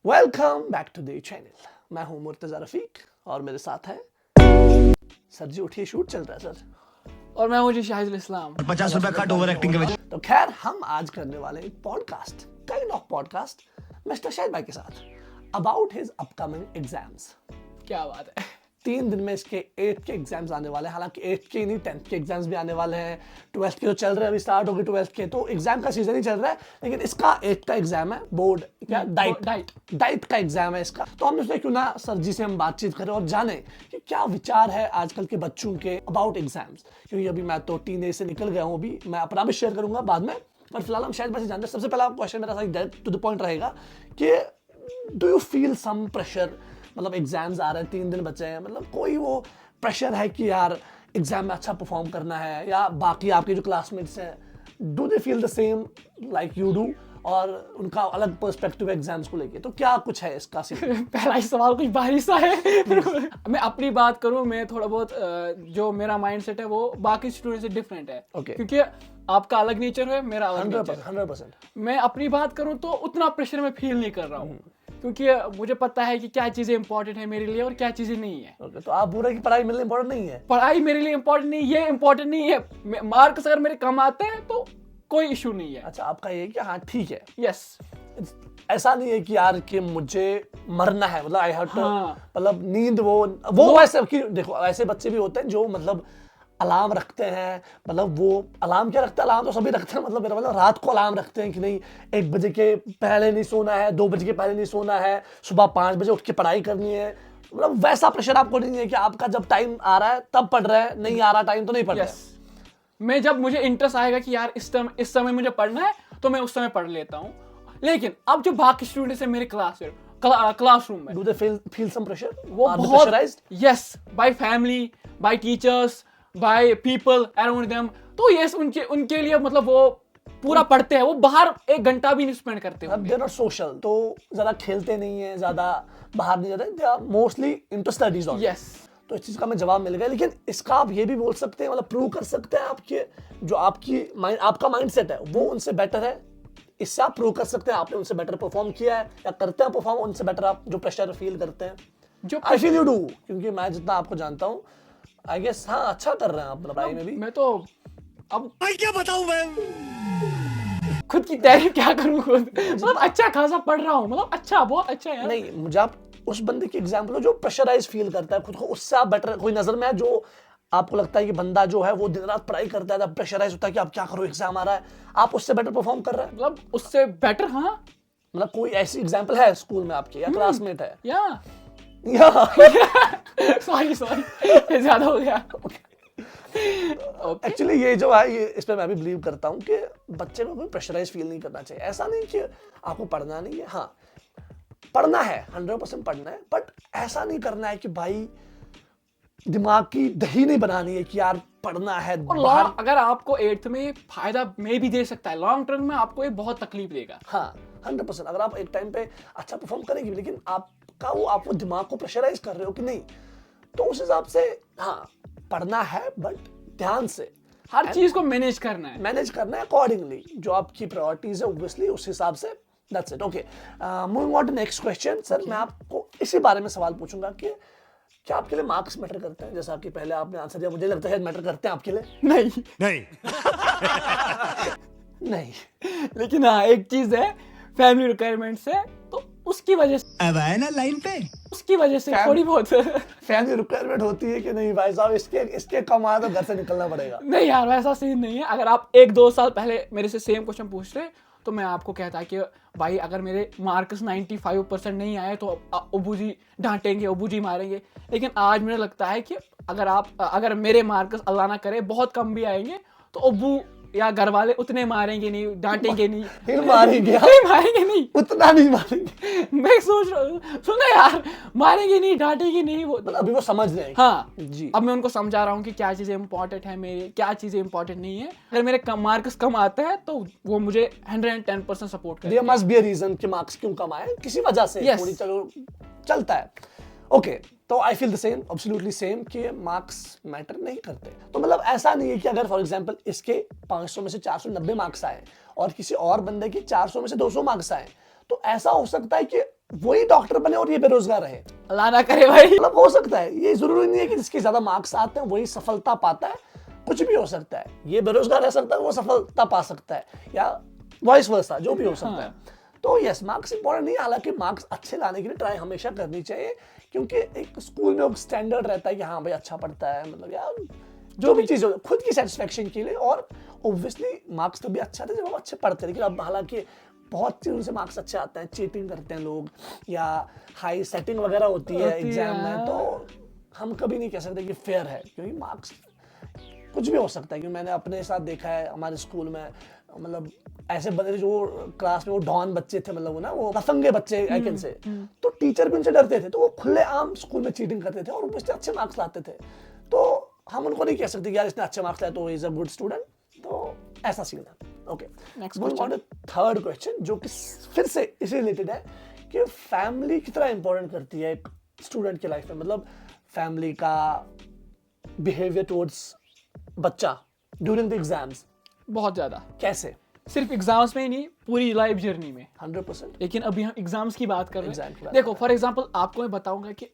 Welcome back to the channel. मैं हूं मुर्तजा रफीक और मेरे साथ है सर जी। उठिए, शूट चल रहा है सर। और मैं हूं जी शाहिदुल इस्लाम। 50 रुपए कट ओवर एक्टिंग के वजह। तो खैर, हम आज करने वाले एक podcast, kind of podcast mister Shahid भाई के साथ अबाउट हिज अपकमिंग एग्जाम्स। क्या बात है। 3 दिन में इसके 8th के एग्जाम्स आने वाले हैं। हालांकि 8th के ही नहीं, 10th के एग्जाम्स भी आने वाले हैं। 12th के तो चल रहे हैं, अभी स्टार्ट हो गए 12th के, तो एग्जाम का सीजन ही चल रहा है। लेकिन इसका 8th का एग्जाम है, बोर्ड क्या डाइट का एग्जाम है इसका। तो हमने सोचा क्यों ना सर जी से हम बातचीत करें और जाने कि क्या विचार है आजकल के बच्चों के अबाउट एग्जाम्स। क्योंकि अभी मैं तो टीनेज से निकल गया हूँ, अभी मैं अपना भी शेयर करूंगा बाद में, पर फिलहाल हम शायद बस जानते हैं। सबसे पहला क्वेश्चन मेरा डायरेक्ट टू द पॉइंट रहेगा कि do you feel some pressure? मतलब एग्जाम्स आ रहे हैं, 3 दिन बचे हैं, मतलब कोई वो प्रेशर है कि यार एग्जाम में अच्छा परफॉर्म करना है, या बाकी आपके जो क्लासमेट्स हैं do they feel the same like you do, और उनका अलग पर्सपेक्टिव है एग्जाम्स को लेके? तो क्या कुछ है इसका सीन? पहला ही सवाल कुछ भारी सा है। मैं अपनी बात करूं, मैं थोड़ा बहुत जो मेरा माइंडसेट है वो बाकी स्टूडेंट से डिफरेंट है। क्योंकि आपका अलग नेचर है, मेरा अलग नेचर है। 100%। मैं अपनी बात करूं तो उतना प्रेशर मैं फील नहीं कर रहा हूँ, क्योंकि मुझे पता है कि क्या चीजें इंपॉर्टेंट है मेरे लिए और क्या चीजें नहीं है। तो आप बोल रहे हैं कि पढ़ाई मेरे लिए इंपॉर्टेंट नहीं है? पढ़ाई मेरे लिए इंपॉर्टेंट नहीं, ये इंपॉर्टेंट नहीं है। मार्क्स अगर मेरे कम आते हैं तो कोई इशू नहीं है। अच्छा, आपका ये कि हाँ ठीक है, यस। ऐसा नहीं है कि यार कि मुझे मरना है, मतलब आई हैव टू, हाँ। मतलब नींद वो वैसे कि देखो ऐसे बच्चे भी होते हैं जो मतलब अलार्म रखते हैं। मतलब वो अलार्म क्या रखते हैं, अलार्म तो सभी रखते हैं, मतलब मेरा मतलब रात को अलार्म रखते हैं कि नहीं 1 बजे के पहले नहीं सोना है, 2 बजे के पहले नहीं सोना है, सुबह 5 बजे उठ के पढ़ाई करनी है। मतलब वैसा प्रेशर आपको नहीं है कि आपका जब टाइम आ रहा है तब पढ़ रहे हैं, नहीं आ रहा टाइम तो नहीं पढ़ रहे हैं? मैं जब मुझे इंटरेस्ट आएगा कि यार इस समय मुझे पढ़ना है तो मैं उस समय पढ़ लेता हूँ। लेकिन अब जो बाकी स्टूडेंट्स हैं मेरे क्लासरूम में, do they feel some pressure? वो बहुत, yes, by family, by teachers, by people around them. तो यस, उनके लिए मतलब वो पूरा पढ़ते हैं, वो बाहर 1 घंटा भी नहीं स्पेंड करते। अब दे आर नॉट सोशल, तो ज्यादा खेलते नहीं है, ज्यादा बाहर नहीं जाते, they are mostly into studies. Yes. तो इस चीज का मैं जवाब मिल गया। लेकिन इसका आप ये भी बोल सकते हैं, मतलब प्रूव कर सकते हैं आपके जो आपका माइंडसेट है वो उनसे बेटर है। इससे आप प्रूव कर सकते हैं आपने उनसे बेटर परफॉर्म किया है, या करते हैं परफॉर्म उनसे बेटर आप जो प्रेशर फील करते हैं? जो आई फील यू डू, क्योंकि मैं जितना आपको जानता हूँ आई गेस हाँ अच्छा कर रहे हैं आप पढ़ाई में भी। मैं तो अब क्या बताऊं मैं खुद की तारीफ क्या करूं खुद, मतलब अच्छा खासा पढ़ रहा हूं, मतलब अच्छा, बहुत अच्छा है। नहीं, मुझे आप उस बंदे की एग्जांपल हो जो प्रेशराइज फील करता है खुद को, उससे आप बेटर कोई नजर में है जो आपको लगता है कि बंदा जो है वो दिन रात पढ़ाई करता है, प्रेशराइज होता है कि आप क्या करो, एग्जाम आ रहा है, आप उससे बेटर परफॉर्म कर रहे हैं? मतलब उससे बेटर, हाँ। मतलब कोई ऐसी एग्जांपल है स्कूल में आपके, या क्लासमेट है? या सॉरी ये ज्यादा हो गया। एक्चुअली ये जो है ये इस पे मैं भी बिलीव करता हूँ कि बच्चे को कोई प्रेशराइज फील नहीं करना चाहिए। ऐसा नहीं कि आपको पढ़ना नहीं है, हाँ पढ़ना है, 100% पढ़ना है, बट ऐसा नहीं करना है कि भाई दिमाग की दही नहीं बनानी है कि यार पढ़ना है। और अगर आपको 8th में फायदा में भी दे सकता है, लॉन्ग टर्म में आपको ये बहुत तकलीफ देगा। हाँ 100%। अगर आप एक टाइम पे अच्छा परफॉर्म करेंगे, लेकिन आपका आप दिमाग को प्रेशराइज कर रहे हो कि नहीं, तो उस हिसाब से हाँ पढ़ना है, बट ध्यान से हर चीज को मैनेज करना है अकॉर्डिंगली, जो आपकी प्रायोरिटीज है ऑब्वियसली उस हिसाब से। That's it. Okay, moving on to next question. Sir मैं आपको इसी बारे में सवाल पूछूंगा कि क्या आपके लिए मार्क्स मैटर करते हैं? जैसा कि पहले आपने आंसर दिया, मुझे लगता है मैटर करते हैं आपके लिए। नहीं नहीं लेकिन हाँ एक चीज है, फैमिली रिक्वायरमेंट्स है, तो उसकी वजह से अब आए ना लाइन पे, उसकी वजह से थोड़ी बहुत फैमिली रिक्वायरमेंट होती है कि नहीं भाई साहब इसके कमाए तो घर से निकलना पड़ेगा? नहीं यार, वैसा सीन नहीं है। अगर आप 1-2 साल पहले मेरे से सेम क्वेश्चन पूछ रहे तो मैं आपको कहता कि भाई अगर मेरे मार्क्स 95% नहीं आए तो अबू जी डांटेंगे, अबू जी मारेंगे। लेकिन आज मुझे लगता है कि अगर मेरे मार्क्स अल्लाह ना करे बहुत कम भी आएंगे तो अबू या घर वाले उतने मारेंगे नहीं, डांटेंगे नहीं। मारेंगे नहीं, उतना नहीं मारेंगे। मैं सोच रहा हूँ, सुनो यार, मारेंगे नहीं, डांटेंगे नहीं, वो अभी वो समझ रहे हैं। हाँ जी। अब मैं उनको समझा रहा हूँ कि क्या चीजें इंपॉर्टेंट है मेरी, क्या चीजें इंपॉर्टेंट नहीं है। अगर मेरे मार्क्स कम आते हैं तो वो मुझे 110% सपोर्ट करेंगे। There must be a reason कि मार्क्स क्यों कम आए, किसी वजह से थोड़ी चलो चलता है। ओके, तो I feel the same, absolutely same, कि मार्क्स मैटर नहीं करते। तो मतलब ऐसा नहीं है कि अगर फॉर एग्जांपल इसके 500 में से 490 मार्क्स आए और किसी और बंदे के 400 में से 200 मार्क्स आए, तो ऐसा हो सकता है कि वही डॉक्टर बने और ये बेरोजगार रहे। अल्लाह ना करे भाई। मतलब हो सकता है, ये जरूरी नहीं है कि जिसके ज्यादा मार्क्स आते हैं वही सफलता पाता है, कुछ भी हो सकता है। ये बेरोजगार रह सकता है, वो सफलता पा सकता है, या वाइस वर्सा, जो भी हो सकता है। तो यस, मार्क्स इंपॉर्टेंट नहीं है, हालांकि मार्क्स अच्छे लाने के लिए ट्राई हमेशा करनी चाहिए, क्योंकि एक स्कूल में एक स्टैंडर्ड रहता है कि हाँ भाई अच्छा पढ़ता है, मतलब यार जो भी चीज़ हो खुद की सेटिस्फेक्शन के लिए। और ऑब्वियसली मार्क्स तभी अच्छा थे जब हम अच्छे पढ़ते, लेकिन अब हालांकि बहुत चीज़ों से मार्क्स अच्छे आते हैं, चीटिंग करते हैं लोग या हाई सेटिंग वगैरह होती है एग्जाम में, तो हम कभी नहीं कह सकते कि फेयर है, क्योंकि मार्क्स कुछ भी हो सकता है। क्योंकि मैंने अपने साथ देखा है हमारे स्कूल में, मतलब ऐसे बच्चे जो क्लास में वो डॉन बच्चे थे, मतलब वो ना वो दफंगे बच्चे आई कैन से, तो टीचर भी उनसे डरते थे, तो वो खुलेआम स्कूल में चीटिंग करते थे और उससे अच्छे मार्क्स लाते थे। तो हम उनको नहीं कह सकते कि यार इसने अच्छे मार्क्स लाए तो इज अ गुड स्टूडेंट, तो ऐसा सीन है। ओके, नेक्स्ट थर्ड क्वेश्चन, जो कि फिर से इसी रिलेटेड है कि फैमिली कितना इंपॉर्टेंट करती है एक स्टूडेंट की लाइफ में, मतलब फैमिली का बिहेवियर टुवर्ड्स बच्चा ड्यूरिंग द एग्जाम्स। बहुत ज्यादा। कैसे? सिर्फ एग्जाम्स में ही नहीं, पूरी लाइफ जर्नी में 100%। लेकिन अभी हम एग्जाम्स की बात कर रहे Exam की हैं। बात देखो फॉर एग्जांपल आपको मैं बताऊंगा कि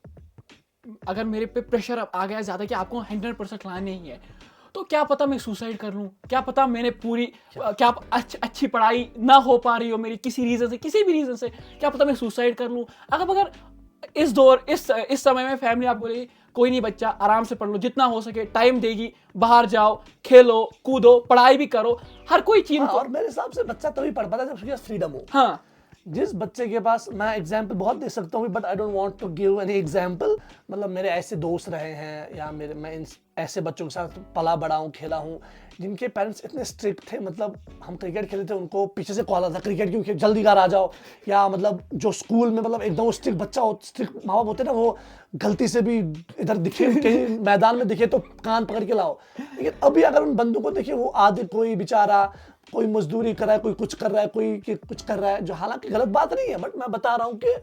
अगर मेरे पे प्रेशर अब आ गया ज्यादा कि आपको 100% लाने ही है, तो क्या पता मैं सुसाइड कर लूं, क्या पता मैंने पूरी क्या अच्छी पढ़ाई ना हो पा रही हो मेरी किसी रीजन से, किसी भी रीजन से, क्या पता मैं सुसाइड कर लूं। अगर इस समय में फैमिली आपको बोलेगी कोई नहीं बच्चा आराम से पढ़ लो, जितना हो सके टाइम देगी, बाहर जाओ, खेलो कूदो, पढ़ाई भी करो, हर कोई चीज और मेरे हिसाब से बच्चा तभी पढ़ पाता है जब उसके पास फ्रीडम हो। हाँ, जिस बच्चे के पास, मैं एग्जाम्पल बहुत दे सकता हूँ but I don't want to give any example, मतलब मेरे ऐसे दोस्त रहे हैं या मैं इन ऐसे बच्चों के साथ पला बड़ा हूँ, खेला हूँ, जिनके पेरेंट्स इतने स्ट्रिक्ट थे, मतलब हम क्रिकेट खेलते थे उनको पीछे से कॉल आता था क्रिकेट क्यों, जल्दी घर आ जाओ, या मतलब जो स्कूल में मतलब एकदम स्ट्रिक्ट बच्चा हो, स्ट्रिक्ट माँ बाप होते ना, वो गलती से भी इधर दिखे कहीं मैदान में दिखे तो कान पकड़ के लाओ। लेकिन अभी अगर उन बंदों को देखिए, वो आदि कोई बेचारा कोई मजदूरी कर रहा है, कोई कुछ कर रहा है, कोई कुछ कर रहा है, जो हालांकि गलत बात नहीं है, बट मैं बता रहा हूँ कि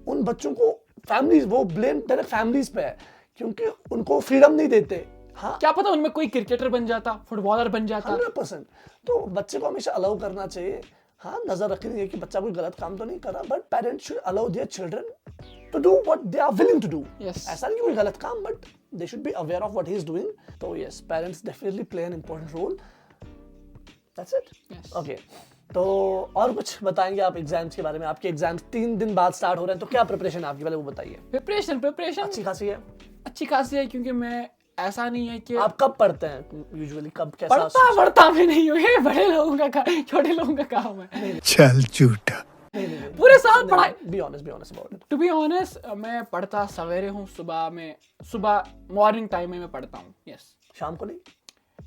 उन बच्चों को फैमिलीज, वो ब्लेम डायरेक्ट फैमिलीज पे है, क्योंकि उनको फ्रीडम नहीं देते। हाँ, क्या पता उनमें कोई क्रिकेटर बन जाता, फुटबॉलर बन जाता। 100%। तो बच्चे को हमेशा अलाउ करना चाहिए। हाँ, नजर रखनी चाहिए कि बच्चा कोई गलत काम तो नहीं कर रहा, but parents should allow their children to do what they are willing to do. ऐसा नहीं कोई गलत काम, but they should be aware of what he is doing. तो yes, parents definitely play an important role. That's it. Okay, तो और कुछ बताएंगे आप एग्जाम्स के बारे में? आपके एग्जाम्स 3 दिन बाद स्टार्ट हो रहे हैं, तो क्या प्रिपरेशन आपकी, पहले वो बताइए। प्रिपरेशन अच्छी खासी है? अच्छी खासी है, क्योंकि मैं ऐसा नहीं है कि आप कब पढ़ते हैं यूजुअली, कब कैसा? पढ़ता भी नहीं हूँ, ये बड़े लोगों का काम, छोटे लोगों का काम है। चल झूठा। पूरे साल पढ़ाई। Be honest about it. To be honest, मैं पढ़ता सवेरे हूँ, सुबह मॉर्निंग टाइम में मैं पढ़ता हूँ। यस। शाम को नहीं?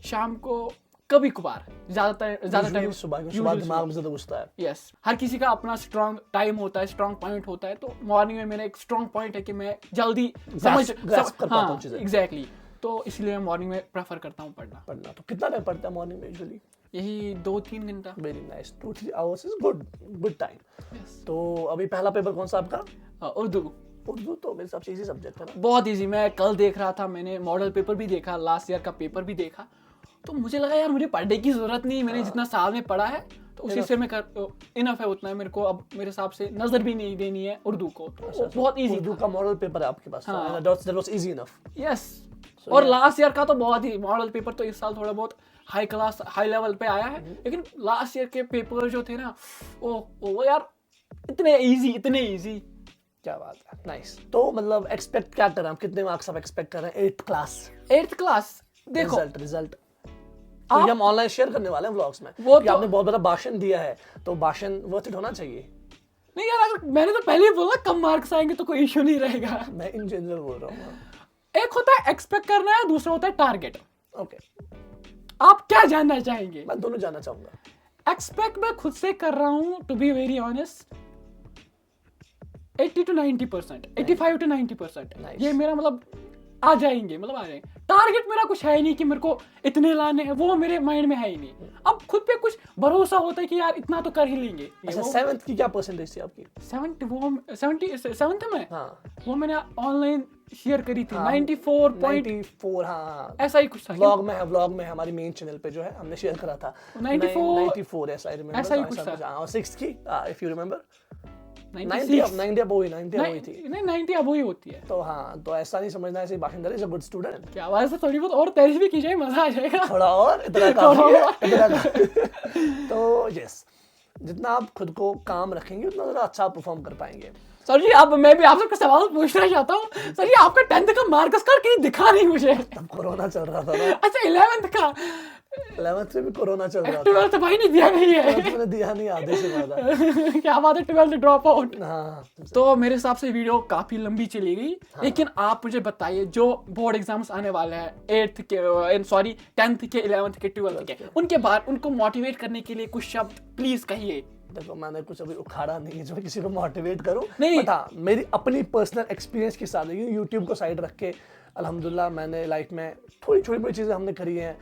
शाम को कभी कभार, ज्यादा टाइम सुबह दिमाग में ज्यादा घुसता है। यस, हर किसी का अपना स्ट्रॉन्ग टाइम होता है, स्ट्रॉन्ग पॉइंट होता है। तो मॉर्निंग में मेरा एक स्ट्रॉन्ग पॉइंट है कि मैं जल्दी grasp कर पाता हूँ चीजें। एग्जैक्टली। तो इसलिए मैं मॉर्निंग में प्रेफर करता हूँ पढ़ना। तो कितना टाइम पढ़ता है मॉर्निंग में यूजुअली? यही 2-3 घंटा। Very nice. 2-3 hours is good time. तो अभी पहला पेपर कौन सा आपका? उर्दू तो मेरे हिसाब से इजी सब्जेक्ट है ना? बहुत इजी। मैं कल देख रहा था, मैंने मॉडल पेपर भी देखा, लास्ट ईयर का पेपर भी देखा, तो मुझे लगा यार मुझे पढ़ने की जरूरत नहीं, मैंने जितना साल में पढ़ा है तो उसी से मैं इनफ है, उतना है मेरे को। अब मेरे हिसाब से नजर भी नहीं देनी है उर्दू को, तो बहुत इजी। उर्दू का मॉडल पेपर है आपके पास? हाँ। That was easy enough. Yes. और लास्ट ईयर का तो बहुत ही, मॉडल पेपर तो इस साल थोड़ा बहुत हाई लेवल पे आया है, लेकिन लास्ट ईयर के पेपर जो थे ना, वो यार इतने इजी। क्या बात है, नाइस। तो मतलब एक्सपेक्ट क्या कर रहे हैं आप, कितने मार्क्स आप एक्सपेक्ट कर रहे हैं 8th क्लास? देखो रिजल्ट तो हम ऑनलाइन शेयर करने वाले हैं व्लॉग्स में, वो तो आपने बहुत बड़ा भाषण दिया है, तो भाषण वर्थ इट होना चाहिए। नहीं यार, अगर मैंने तो पहले ही बोला कम मार्क्स आएंगे तो कोई इशू नहीं रहेगा। मैं इन जनरल बोल रहा हूँ। एक होता है एक्सपेक्ट करना है, दूसरा होता है टारगेट। ओके, आप क्या जानना चाहेंगे? मैं दोनों जानना चाहूंगा। एक्सपेक्ट मैं खुद से कर रहा हूँ, to be very honest, 80 to 90%, 85 to 90%। ये मेरा मतलब आ जाएंगे। टारगेट मेरा कुछ है ही नहीं कि मेरे को इतने लाने हैं, वो मेरे माइंड में है ही नहीं। अब खुद पे कुछ भरोसा होता है कि यार इतना तो कर ही लेंगे। अच्छा, 7th की क्या परसेंटेज थी आपकी? 77 में? हाँ, वो मैंने ऑनलाइन शेयर करी थी। 94 हाँ, ऐसा ही कुछ था। व्लॉग में हमारी मेन चैनल पे जो है हमने शेयर करा था 94 ऐसा आई रिमेंबर। ऐसा ही कुछ था। और 6th की इफ यू रिमेंबर? 90 अब 90 अब हुई 90 अब हुई थी। नहीं 90 अब ही होती है। तो हाँ, तो ऐसा नहीं समझना ऐसे बाशिंदा इज अ गुड स्टूडेंट। क्या आवाज से थोड़ी बहुत और तारीफ भी की जाए, मजा आ जाएगा। थोड़ा और इतना काफी है, इतना काफी। तो यस, जितना आप खुद को काम रखेंगे उतना ज़्यादा अच्छा परफॉर्म कर पाएंगे। सर जी अब मैं भी आपसे कुछ सवाल पूछना चाहता हूँ। सर जी आपका 10th का मार्क्स कार्ड कहीं दिखा नहीं मुझे। तब कोरोना चल रहा था ना। अच्छा 11th का। 11th में भी कोरोना चल रहा था। 12th भाई नहीं दिया नहीं है। 12th मैंने दिया नहीं, आधे से ज्यादा। क्या बात है, 12th ड्रॉप आउट। हाँ, तो मेरे हिसाब से वीडियो काफी लंबी चली गई, लेकिन आप मुझे बताइए जो बोर्ड एग्जाम्स आने वाले हैं 8th के, सॉरी 10th के, 11th के, 12th के, उनके बाद उनको मोटिवेट करने के लिए कुछ शब्द प्लीज कहिए। देखो मैंने कुछ अभी उखाड़ा नहीं है जो मैं किसी को मोटिवेट करूं, नहीं। बट हाँ मेरी अपनी पर्सनल एक्सपीरियंस के साथ यूट्यूब को साइड रख के अल्हम्दुलिल्लाह मैंने लाइफ में थोड़ी छोटी बड़ी चीज़ें हमने करी हैं,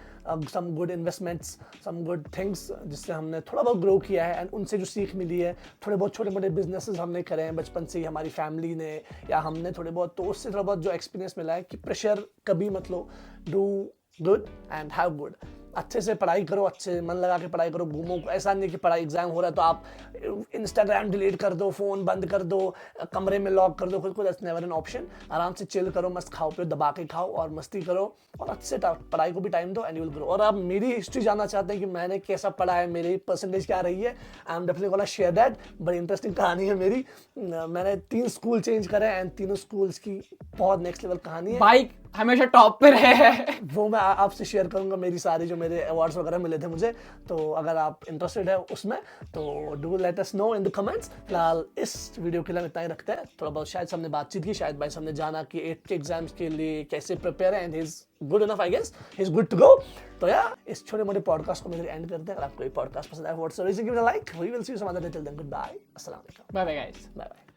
some good investments, some good things जिससे हमने थोड़ा बहुत ग्रो किया है, एंड उनसे जो सीख मिली है, थोड़े बहुत छोटे मोटे बिजनेसेस हमने करे हैं बचपन से ही, हमारी फैमिली ने या हमने थोड़े बहुत, तो उससे थोड़ा बहुत जो एक्सपीरियंस मिला है कि प्रेशर कभी मत लो, do good and have good. अच्छे से पढ़ाई करो, अच्छे मन लगा के पढ़ाई करो, घूमो। ऐसा नहीं कि पढ़ाई एग्जाम हो रहा है तो आप इंस्टाग्राम डिलीट कर दो, फ़ोन बंद कर दो, कमरे में लॉक कर दो खुद को, दैट्स नेवर एन ऑप्शन। आराम से चिल करो, मस्त खाओ पियो, दबा के खाओ और मस्ती करो और अच्छे से पढ़ाई को भी टाइम दो एंड यू विल ग्रो। और आप मेरी हिस्ट्री जानना चाहते हैं कि मैंने कैसा पढ़ा है, मेरी परसेंटेज क्या रही है, I am definitely gonna share that. बड़ी इंटरेस्टिंग कहानी है मेरी। मैंने 3 स्कूल चेंज करे एंड तीनों स्कूल्स की बहुत नेक्स्ट लेवल कहानी है। बाइक हमेशा टॉप पे रहे। वो मैं आपसे शेयर करूंगा, मेरी सारी जो मेरे अवार्ड्स वगैरह मिले थे मुझे। तो अगर आप इंटरेस्टेड है उसमें तो do let us know in the comments. फिलहाल इस वीडियो के लिए हम इतना ही रखते हैं। थोड़ा बहुत शायद हमने बातचीत की, शायद भाई हमने जाना कि 8th के एग्जाम्स के लिए कैसे प्रिपेयर है, and he is good enough, I guess he is good to go. तो यार इस छोटे मोटे पॉडकास्ट को मेरे एंड करते हैं। अगर आपको ये पॉडकास्ट पसंद आया, what's the reason, give it a like. We will see you some other day. Till then goodbye, अस्सलाम वालेकुम, bye bye guys. Bye bye.